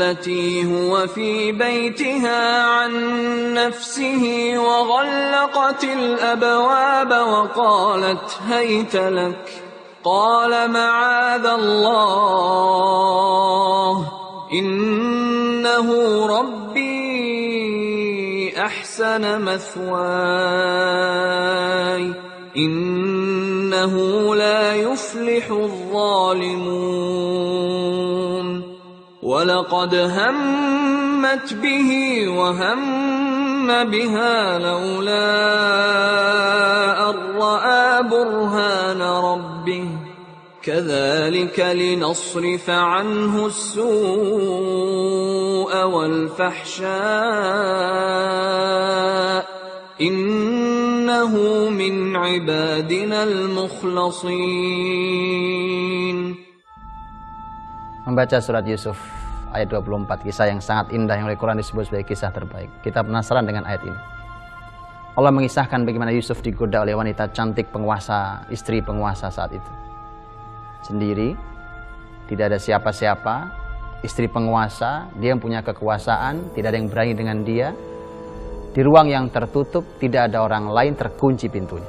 التي هو في بيتها عن نفسه وغلقت الأبواب وقالت هيت لك قال معاذ الله إنه ربي أحسن مثواي إنه لا يفلح الظالمون ولقد همت به وهم بها لولا أن رأى برهان ربه كذلك لنصرف عنه السوء والفحشاء إنه من عبادنا المخلصين. Membaca surat Yusuf ayat 24, kisah yang sangat indah yang oleh Quran disebut sebagai kisah terbaik. Kita penasaran dengan ayat ini. Allah mengisahkan bagaimana Yusuf digoda oleh wanita cantik penguasa, istri penguasa saat itu. Sendiri, tidak ada siapa-siapa, istri penguasa, dia yang punya kekuasaan, tidak ada yang berani dengan dia. Di ruang yang tertutup, tidak ada orang lain, terkunci pintunya.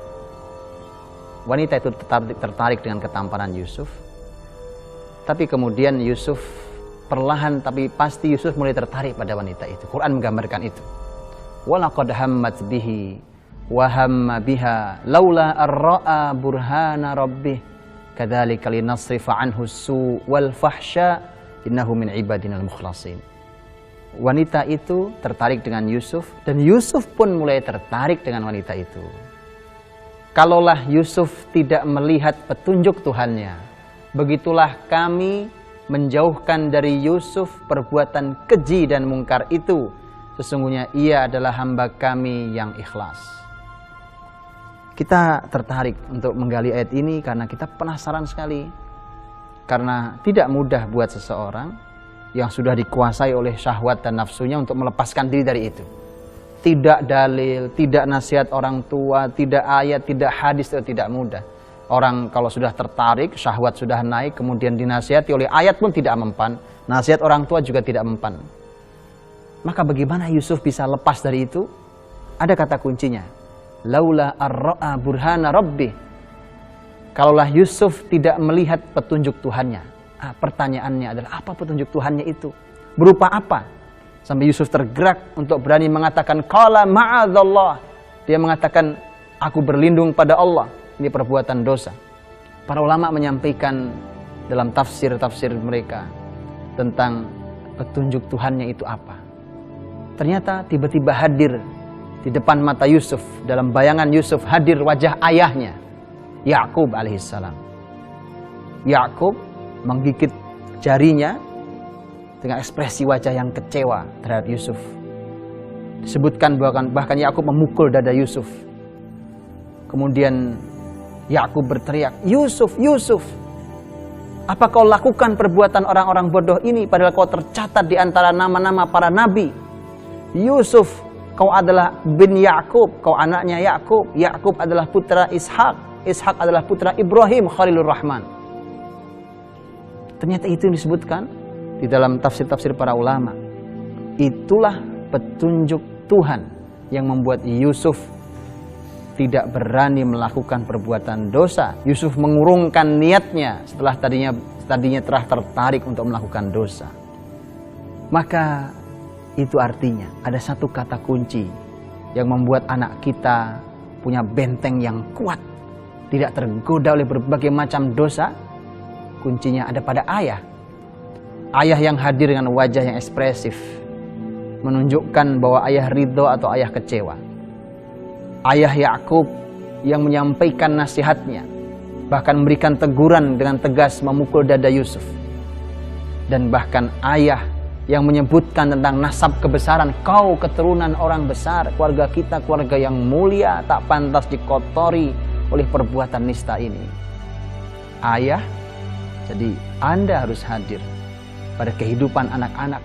Wanita itu tertarik dengan ketampanan Yusuf. Tapi kemudian Yusuf perlahan tapi pasti Yusuf mulai tertarik pada wanita itu. Quran menggambarkan itu. Walaqad hammat bihi wa hamma biha laula ar-ra'a burhana rabbih kadzalika linasrifa anhu as-su' wal fahsya innahu min ibadinal mukhlasin. Wanita itu tertarik dengan Yusuf dan Yusuf pun mulai tertarik dengan wanita itu. Kalaulah Yusuf tidak melihat petunjuk Tuhannya, begitulah kami menjauhkan dari Yusuf perbuatan keji dan mungkar itu. Sesungguhnya ia adalah hamba kami yang ikhlas. Kita tertarik untuk menggali ayat ini karena kita penasaran sekali. Karena tidak mudah buat seseorang yang sudah dikuasai oleh syahwat dan nafsunya untuk melepaskan diri dari itu. Tidak dalil, tidak nasihat orang tua, tidak ayat, tidak hadis, itu tidak mudah. Orang kalau sudah tertarik, syahwat sudah naik, kemudian dinasihati oleh ayat pun tidak mempan, nasihat orang tua juga tidak mempan. Maka bagaimana Yusuf bisa lepas dari itu? Ada kata kuncinya. Laula ar-ra'a burhana rabbih. Kalaulah Yusuf tidak melihat petunjuk Tuhannya. Pertanyaannya adalah apa petunjuk Tuhannya itu? Berupa apa? Sampai Yusuf tergerak untuk berani mengatakan qala ma'adzallah. Dia mengatakan aku berlindung pada Allah. Ini perbuatan dosa. Para ulama menyampaikan dalam tafsir-tafsir mereka tentang petunjuk Tuhannya itu apa. Ternyata tiba-tiba hadir di depan mata Yusuf, dalam bayangan Yusuf hadir wajah ayahnya, Yakub alaihissalam. Yakub menggigit jarinya dengan ekspresi wajah yang kecewa terhadap Yusuf. Disebutkan bahkan Yakub memukul dada Yusuf. Kemudian Yakub berteriak, Yusuf, Yusuf, apa kau lakukan perbuatan orang-orang bodoh ini padahal kau tercatat di antara nama-nama para nabi? Yusuf, kau adalah bin Yakub, kau anaknya Yakub. Yakub adalah putra Ishak, Ishak adalah putra Ibrahim Khalilur Rahman. Ternyata itu yang disebutkan di dalam tafsir-tafsir para ulama. Itulah petunjuk Tuhan yang membuat Yusuf tidak berani melakukan perbuatan dosa. Yusuf mengurungkan niatnya setelah tadinya telah tertarik untuk melakukan dosa. Maka itu artinya ada satu kata kunci yang membuat anak kita punya benteng yang kuat, tidak tergoda oleh berbagai macam dosa. Kuncinya ada pada ayah. Ayah yang hadir dengan wajah yang ekspresif, menunjukkan bahwa ayah ridho atau ayah kecewa. Ayah Yakub yang menyampaikan nasihatnya, bahkan memberikan teguran dengan tegas memukul dada Yusuf. Dan bahkan ayah yang menyebutkan tentang nasab kebesaran, kau keturunan orang besar, keluarga kita keluarga yang mulia, tak pantas dikotori oleh perbuatan nista ini. Ayah, jadi Anda harus hadir pada kehidupan anak-anak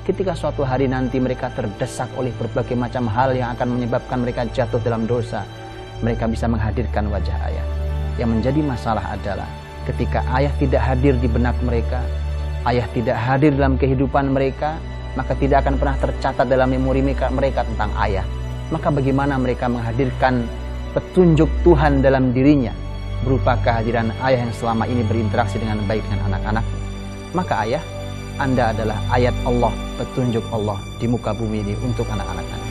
ketika suatu hari nanti mereka terdesak oleh berbagai macam hal yang akan menyebabkan mereka jatuh dalam dosa. Mereka bisa menghadirkan wajah ayah. Yang menjadi masalah adalah ketika ayah tidak hadir di benak mereka, ayah tidak hadir dalam kehidupan mereka, maka tidak akan pernah tercatat dalam memori mereka tentang ayah. Maka bagaimana mereka menghadirkan petunjuk Tuhan dalam dirinya berupa kehadiran ayah yang selama ini berinteraksi dengan baik dengan anak-anak? Maka ayah, Anda adalah ayat Allah, petunjuk Allah di muka bumi ini untuk anak-anak Anda.